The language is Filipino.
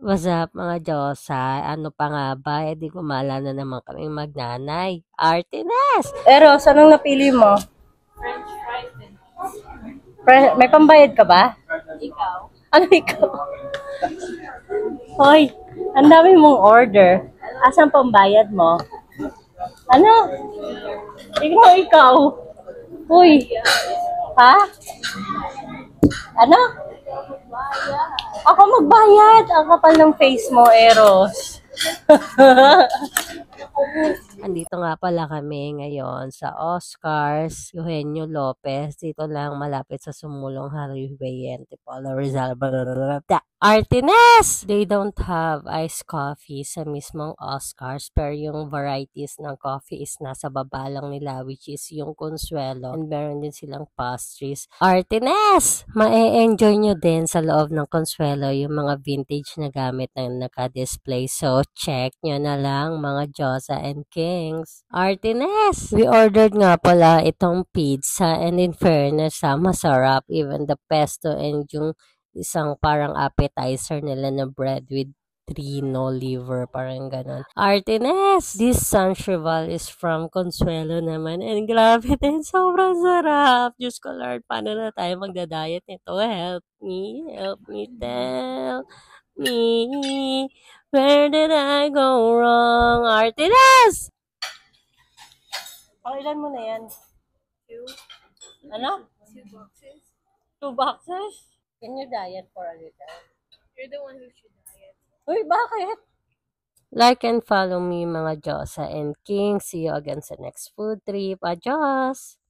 What's up mga Diyosa? Ano pa nga ba? Di gumala na naman kaming magnanay. Artines! Eros, anong napili mo? May pambayad ka ba? Ikaw? Ano ikaw? Hoy, ang dami mong order. Asan pambayad mo? Ano? Ikaw. Hoy, ha? Ano? Ako magbayad. Ang kapal ng face mo, Eros. Andito nga pala kami ngayon sa Oscars, Eugenio Lopez. Dito lang malapit sa Sumulong Highway, Antipolo, Rizal. Artines! They don't have iced coffee sa mismong Oscars, pero yung varieties ng coffee is nasa baba lang nila, which is yung Consuelo. And meron din silang pastries. Artines! Ma-enjoy nyo din sa loob ng Consuelo yung mga vintage na gamit na naka-display. So, check nyo na lang mga Josa and Kings. Artines! We ordered nga pala itong pizza, and in fairness, masarap. Even the pesto and yung isang parang appetizer nila na bread with trino liver, parang ganon. Artines! This Sancheval is from Consuelo naman. And grabe din, sobrang sarap. Diyos ko Lord, paano na tayo magda-diet nito? Help me, tell me, where did I go wrong? Artines! Ilan mo na yan? Two. Ano? 2 boxes. 2 boxes? Can you diet for a little? You're the one who should diet. Uy, bakit? Like and follow me mga Josa and King. See you again sa next food trip. Adios!